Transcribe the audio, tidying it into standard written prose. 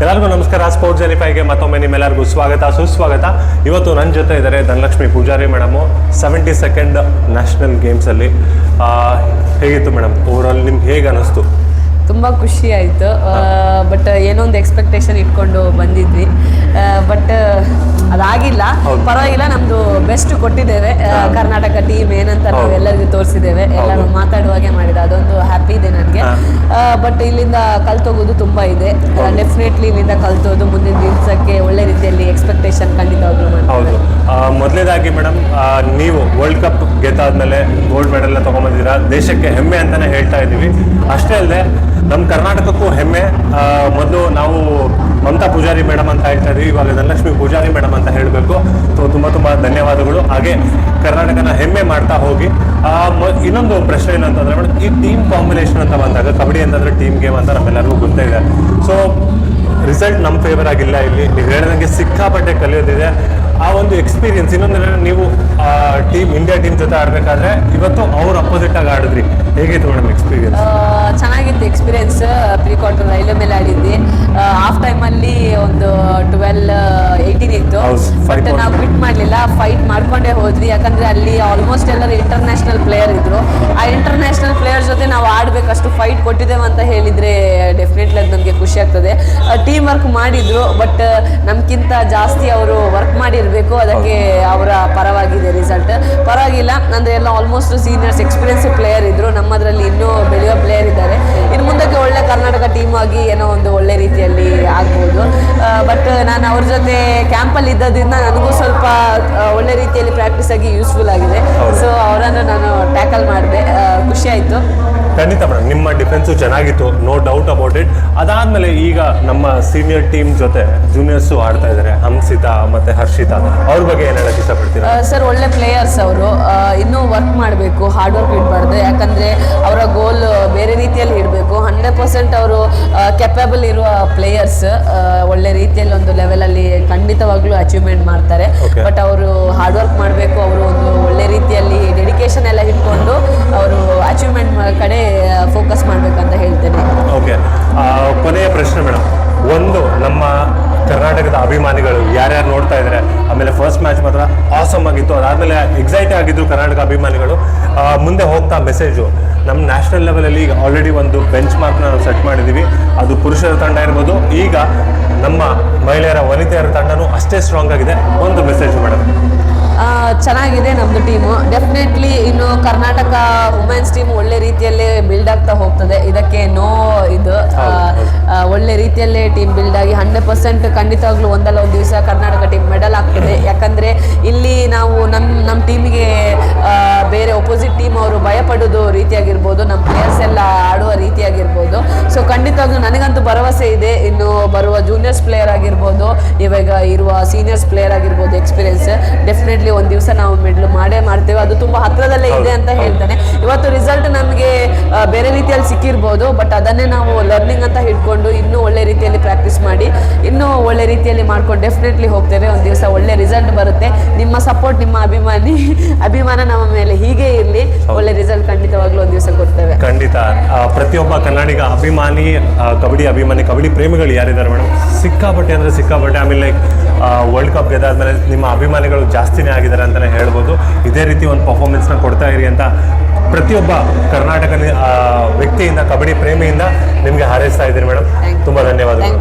ಎಲ್ಲರಿಗೂ ನಮಸ್ಕಾರ. ಸ್ಪೋರ್ಟ್ಸ್ ಜೆನಿಫೈಗೆ ಮತ್ತೊಮ್ಮೆ ನಿಮ್ಮೆಲ್ಲರಿಗೂ ಸ್ವಾಗತ ಸುಸ್ವಾಗತ. ಇವತ್ತು ನನ್ನ ಜೊತೆ ಇದ್ದಾರೆ Dhanalakshmi Poojari madam. 72nd national ಗೇಮ್ಸಲ್ಲಿ ಹೇಗಿತ್ತು ಮೇಡಮ್? ಓವರಾಲ್ ನಿಮ್ಗೆ ಹೇಗೆ ಅನ್ನಿಸ್ತು? ತುಂಬ ಖುಷಿ ಆಯಿತು. ಬಟ್ ಏನೋ ಒಂದು ಎಕ್ಸ್ಪೆಕ್ಟೇಷನ್ ಇಟ್ಕೊಂಡು ಬಂದಿದ್ವಿ. ಬಟ್ ಅದಾಗಿಲ್ಲ. ಪರವಾಗಿಲ್ಲ, ನಮ್ಮದು ಬೆಸ್ಟ್ ಕೊಟ್ಟಿದ್ದೇವೆ. ಕರ್ನಾಟಕ ಟೀಮ್ ಏನಂತ ನಾವು ಎಲ್ಲರಿಗೂ ತೋರಿಸಿದ್ದೇವೆ. ಎಲ್ಲರೂ ಮಾತಾಡುವಾಗೆ ಮಾಡಿದ ಅದೊಂದು ಹ್ಯಾಪಿ ಇದೆ ನನಗೆ. ಬಟ್ ಇಲ್ಲಿಂದ ಕಲ್ತೋಗೋದು ತುಂಬ ಇದೆ. ಡೆಫಿನೆಟ್ಲಿ ಇಲ್ಲಿಂದ ಕಲ್ತೋದು ಮುಂದಿನ ದಿವಸಕ್ಕೆ ಒಳ್ಳೆ ರೀತಿಯಲ್ಲಿ ಎಕ್ಸ್ಪೆಕ್ಟೇಷನ್ ಖಂಡಿತವಾಗ್ಲೂ ಹೌದು. ಮೊದಲನೇದಾಗಿ ಮೇಡಮ್, ನೀವು ವರ್ಲ್ಡ್ ಕಪ್ ಗೆದ್ದಾದ್ಮೇಲೆ ಗೋಲ್ಡ್ ಮೆಡಲ್ನ ತೊಗೊಂಬಂದಿದ್ದೀರಾ. ದೇಶಕ್ಕೆ ಹೆಮ್ಮೆ ಅಂತಲೇ ಹೇಳ್ತಾ ಇದ್ದೀವಿ. ಅಷ್ಟೇ ಅಲ್ಲದೆ ನಮ್ಮ ಕರ್ನಾಟಕಕ್ಕೂ ಹೆಮ್ಮೆ. ಮೊದಲು ನಾವು ಮಮತಾ ಪೂಜಾರಿ ಮೇಡಮ್ ಅಂತ ಹೇಳ್ತಾ ಇದ್ದೀವಿ, ಇವಾಗ ಧನಲಕ್ಷ್ಮಿ ಪೂಜಾರಿ ಮೇಡಮ್ ಅಂತ ಹೇಳಬೇಕು. ಸೊ ತುಂಬ ತುಂಬ ಧನ್ಯವಾದಗಳು. ಹಾಗೆ ಕರ್ನಾಟಕನ ಹೆಮ್ಮೆ ಮಾಡ್ತಾ ಹೋಗಿ. ಇನ್ನೊಂದು ಪ್ರಶ್ನೆ ಏನಂತಂದ್ರೆ ಮೇಡಮ್, ಈ ಟೀಮ್ ಕಾಂಬಿನೇಷನ್ ಅಂತ ಬಂದಾಗ ಕಬಡ್ಡಿ ಅಂತಂದ್ರೆ ಟೀಮ್ ಗೇಮ್ ಅಂತ ನಮ್ಮೆಲ್ಲರಿಗೂ ಗೊತ್ತೇ ಇದೆ. ಸೊ ರಿಸಲ್ಟ್ ನಮ್ಮ ಫೇವರ್ ಆಗಿಲ್ಲ. ಇಲ್ಲಿ ನೀವು ಹೇಳಿದಂಗೆ ಸಿಕ್ಕಾಪಟ್ಟೆ ಕಲಿಯೋದಿದೆ. ಆ ಒಂದು ಎಕ್ಸ್ಪೀರಿಯನ್ಸ್ ಇನ್ನೊಂದ್ರೆ, ನೀವು ಇಂಡಿಯಾ ಟೀಮ್ ಜೊತೆ ಆಡಬೇಕಾದ್ರೆ ಇವತ್ತು ಅವ್ರು ಅಪೋಸಿಟ್ ಆಗಿ ಆಡಿದ್ರಿ. ಹೇಗಿತ್ತು ಮೇಡಮ್ ಎಕ್ಸ್ಪೀರಿಯನ್ಸ್? ಚೆನ್ನಾಗಿತ್ತು ಎಕ್ಸ್ಪೀರಿಯನ್ಸ್. ಪ್ರೀ ಕ್ವಾರ್ಟರ್ ರೈಲ್ವೆ ಮೇಲೆ ಆಡಿದ್ವಿ. ಹಾಫ್ ಟೈಮಲ್ಲಿ ಒಂದು 12-18 ಇತ್ತು. ಬಟ್ ನಾವು ಕ್ವಿಟ್ ಮಾಡಲಿಲ್ಲ, ಫೈಟ್ ಮಾಡ್ಕೊಂಡೇ ಹೋದ್ವಿ. ಯಾಕಂದರೆ ಅಲ್ಲಿ ಆಲ್ಮೋಸ್ಟ್ ಎಲ್ಲರೂ ಇಂಟರ್ನ್ಯಾಷನಲ್ ಪ್ಲೇಯರ್ ಇದ್ರು. ಆ ಇಂಟರ್ನ್ಯಾಷನಲ್ ಪ್ಲೇಯರ್ ಜೊತೆ ನಾವು ಆಡಬೇಕಷ್ಟು ಫೈಟ್ ಕೊಟ್ಟಿದ್ದೇವೆ ಅಂತ ಹೇಳಿದರೆ ಡೆಫಿನೆಟ್ಲಿ ಅದು ನಮಗೆ ಖುಷಿ ಆಗ್ತದೆ. ಟೀಮ್ ವರ್ಕ್ ಮಾಡಿದ್ರು, ಬಟ್ ನಮ್ಗಿಂತ ಜಾಸ್ತಿ ಅವರು ವರ್ಕ್ ಮಾಡಿರಬೇಕು. ಅದಕ್ಕೆ ಅವರ ಪರವಾಗಿದೆ ರಿಸಲ್ಟ್. ಪರವಾಗಿಲ್ಲ, ಅಂದರೆ ಎಲ್ಲ ಆಲ್ಮೋಸ್ಟ್ ಸೀನಿಯರ್ಸ್ ಎಕ್ಸ್ಪೀರಿಯನ್ಸ್ ಪ್ಲೇಯರ್ ಇದ್ರು. ನಮ್ಮದರಲ್ಲಿ ಇನ್ನೂ ಬೆಳೆಯೋ ಪ್ಲೇಯರ್ ಇದ್ದಾರೆ. ಇನ್ನು ಮುಂದಕ್ಕೆ ಒಳ್ಳೆ ಕರ್ನಾಟಕ ಟೀಮ್ ಆಗಿ ಏನೋ ಒಂದು ಒಳ್ಳೆ ರೀತಿಯಲ್ಲಿ ಆಗ್ಬೋದು. ಬಟ್ ನಾನು ಅವ್ರ ಜೊತೆ ಕ್ಯಾಂಪಲ್ಲಿ ಇದ್ದದ್ರಿಂದ ನನಗೂ ಸ್ವಲ್ಪ ಒಳ್ಳೆ ರೀತಿಯಲ್ಲಿ ಪ್ರಾಕ್ಟೀಸ್ ಆಗಿ ಯೂಸ್ಫುಲ್ ಆಗಿದೆ. ಸೊ ಅವರನ್ನು ನಾನು ಟ್ಯಾಕಲ್ ಮಾಡಿದೆ. ಖುಷಿ ಆಯಿತು. ಖಂಡಿತ ಮೇಡಮ್, ನಿಮ್ಮ ಡಿಫೆನ್ಸು ಚೆನ್ನಾಗಿತ್ತು, ನೋ ಡೌಟ್ ಅಬೌಟ್ ಇಟ್. ಅದಾದಮೇಲೆ ಈಗ ನಮ್ಮ ಸೀನಿಯರ್ ಟೀಮ್ ಜೊತೆ ಜೂನಿಯರ್ಸು ಆಡ್ತಾ ಇದ್ದಾರೆ, ಹಂಸಿತಾ ಮತ್ತು ಹರ್ಷಿತಾ. ಅವ್ರ ಬಗ್ಗೆ ಏನು ಹೇಳಕ್ಕೆ ಇಷ್ಟಪಡ್ತೀರಾ? ಸರ್, ಒಳ್ಳೆ ಪ್ಲೇಯರ್ಸ್ ಅವರು. ಇನ್ನೂ ವರ್ಕ್ ಮಾಡಬೇಕು, ಹಾರ್ಡ್ ವರ್ಕ್ ಇಡಬಾರ್ದು. ಯಾಕಂದರೆ ಅವರ ಗೋಲ್ ಬೇರೆ ರೀತಿಯಲ್ಲಿ ಇಡಬೇಕು. 100% ಅವರು ಕೆಪಬಲ್ ಇರುವ ಪ್ಲೇಯರ್ಸ್. ಒಳ್ಳೆ ರೀತಿಯಲ್ಲಿ ಒಂದು ಲೆವೆಲಲ್ಲಿ ಖಂಡಿತವಾಗ್ಲೂ ಅಚೀವ್ಮೆಂಟ್ ಮಾಡ್ತಾರೆ. ಬಟ್ ಅವರು ಹಾರ್ಡ್ ವರ್ಕ್ ಮಾಡಬೇಕು. ಅವರು ಒಂದು ಒಳ್ಳೆ ರೀತಿಯಲ್ಲಿ ಡೆಡಿಕೇಶನ್ ಎಲ್ಲ ಇಟ್ಕೊಂಡು ಅವರು ಅಚೀವ್ಮೆಂಟ್ ಕಡೆ ಫೋಕಸ್ ಮಾಡಬೇಕಂತ ಹೇಳ್ತೇನೆ. ಓಕೆ, ಕೊನೆಯ ಪ್ರಶ್ನೆ ಮೇಡಮ್. ಒಂದು, ನಮ್ಮ ಕರ್ನಾಟಕದ ಅಭಿಮಾನಿಗಳು ಯಾರ್ಯಾರು ನೋಡ್ತಾ ಇದ್ದಾರೆ, ಆಮೇಲೆ ಫಸ್ಟ್ ಮ್ಯಾಚ್ ಮಾತ್ರ ಆಸಮ್ ಆಗಿತ್ತು, ಅದಾದಮೇಲೆ ಎಕ್ಸೈಟ್ ಆಗಿದ್ರು ಕರ್ನಾಟಕ ಅಭಿಮಾನಿಗಳು. ಮುಂದೆ ಹೋಗ್ತಾ ಮೆಸೇಜು, ನಮ್ಮ ನ್ಯಾಷನಲ್ ಲೆವೆಲಲ್ಲಿ ಈಗ ಆಲ್ರೆಡಿ ಒಂದು ಬೆಂಚ್ ಮಾರ್ಕ್ನ ನಾವು ಸೆಟ್ ಮಾಡಿದ್ದೀವಿ. ಅದು ಪುರುಷರ ತಂಡ ಇರ್ಬೋದು, ಈಗ ನಮ್ಮ ಮಹಿಳೆಯರ ವನಿತೆಯರ ತಂಡನೂ ಅಷ್ಟೇ ಸ್ಟ್ರಾಂಗ್ ಆಗಿದೆ. ಒಂದು ಮೆಸೇಜ್ ಮೇಡಮ್. ಚೆನ್ನಾಗಿದೆ ನಮ್ಮದು ಟೀಮು. ಡೆಫಿನೆಟ್ಲಿ ಇನ್ನು ಕರ್ನಾಟಕ ವುಮೆನ್ಸ್ ಟೀಮ್ ಒಳ್ಳೆ ರೀತಿಯಲ್ಲೇ ಬಿಲ್ಡ್ ಆಗ್ತಾ ಹೋಗ್ತದೆ. ಇದಕ್ಕೆ ಇದು ಒಳ್ಳೆ ರೀತಿಯಲ್ಲೇ ಟೀಮ್ ಬಿಲ್ಡ್ ಆಗಿ 100% ಖಂಡಿತವಾಗ್ಲೂ ಒಂದಲ್ಲ ಒಂದು ದಿವಸ ಕರ್ನಾಟಕ ಟೀಮ್ ಮೆಡಲ್ ಆಗ್ತದೆ. ಯಾಕಂದರೆ ಇಲ್ಲಿ ನಾವು ನಮ್ಮ ಟೀಮಿಗೆ ಬೇರೆ ಒಪೋಸಿಟ್ ಟೀಮ್ ಅವರು ಭಯಪಡೋದು ರೀತಿಯಾಗಿರ್ಬೋದು, ನಮ್ಮ ಪ್ಲೇಯರ್ಸ್ ಎಲ್ಲ ಆಡುವ ರೀತಿಯಾಗಿರ್ಬೋದು. ಸೊ ಖಂಡಿತವಾಗ್ಲೂ ನನಗಂತೂ ಭರವಸೆ ಇದೆ. ಇನ್ನು ಬರುವ ಜೂನಿಯರ್ಸ್ ಪ್ಲೇಯರ್ ಆಗಿರ್ಬೋದು, ಇವಾಗ ಇರುವ ಸೀನಿಯರ್ಸ್ ಪ್ಲೇಯರ್ ಆಗಿರ್ಬೋದು, ಎಕ್ಸ್ಪೀರಿಯನ್ಸ್ ಡೆಫಿನೆಟ್ಲಿ ಒಂದು ದಿವಸ ನಾವು ಮೆಡಲ್ ಮಾಡೇ ಮಾಡ್ತೇವೆ. ಅದು ತುಂಬ ಹತ್ತಿರದಲ್ಲೇ ಇದೆ ಅಂತ ಹೇಳ್ತಾನೆ. ಇವತ್ತು ರಿಸಲ್ಟ್ ನಮಗೆ ಬೇರೆ ರೀತಿಯಲ್ಲಿ ಸಿಕ್ಕಿರ್ಬೋದು, ಬಟ್ ಅದನ್ನೇ ನಾವು ಲರ್ನಿಂಗ್ ಅಂತ ಹಿಡ್ಕೊಂಡು ಇನ್ನೂ ಒಳ್ಳೆ ರೀತಿಯಲ್ಲಿ ಪ್ರಾಕ್ಟೀಸ್ ಮಾಡಿ ಇನ್ನೂ ಒಳ್ಳೆ ರೀತಿಯಲ್ಲಿ ಮಾಡ್ಕೊಂಡು ಡೆಫಿನೆಟ್ಲಿ ಹೋಗ್ತೇವೆ. ಒಂದು ದಿವಸ ಒಳ್ಳೆ ರಿಸಲ್ಟ್ ಬರುತ್ತೆ. ನಿಮ್ಮ ಸಪೋರ್ಟ್, ನಿಮ್ಮ ಅಭಿಮಾನ ನಮ್ಮ ಮೇಲೆ ಹೀಗೆ ಇರಲಿ. ಒಳ್ಳೆ ರಿಸಲ್ಟ್ ಖಂಡಿತವಾಗ್ಲೂ ಒಂದು ದಿವಸ ಕೊಡ್ತೇವೆ. ಖಂಡಿತ. ಪ್ರತಿಯೊಬ್ಬ ಕನ್ನಡಿಗ ಅಭಿಮಾನಿ, ಕಬಡ್ಡಿ ಅಭಿಮಾನಿ, ಕಬಡ್ಡಿ ಪ್ರೇಮಿಗಳು ಯಾರಿದ್ದಾರೆ ಮೇಡಮ್, ಸಿಕ್ಕಾಪಟ್ಟೆ ಅಂದರೆ ಸಿಕ್ಕಾಪಟ್ಟೆ. ಆಮೇಲೆ ವರ್ಲ್ಡ್ ಕಪ್ ಗೆದ್ದಾದ್ಮೇಲೆ ನಿಮ್ಮ ಅಭಿಮಾನಿಗಳು ಜಾಸ್ತಿನೇ ಆಗಿದ್ದಾರೆ ಅಂತಲೇ ಹೇಳ್ಬೋದು. ಇದೇ ರೀತಿ ಒಂದು ಪರ್ಫಾರ್ಮೆನ್ಸ್ನ ಕೊಡ್ತಾ ಇರಿ ಅಂತ ಪ್ರತಿಯೊಬ್ಬ ಕರ್ನಾಟಕ ವ್ಯಕ್ತಿಯಿಂದ, ಕಬಡ್ಡಿ ಪ್ರೇಮಿಯಿಂದ ನಿಮಗೆ ಹಾರೈಸ್ತಾ ಇದ್ದೀನಿ ಮೇಡಮ್. ತುಂಬ ಧನ್ಯವಾದಗಳು.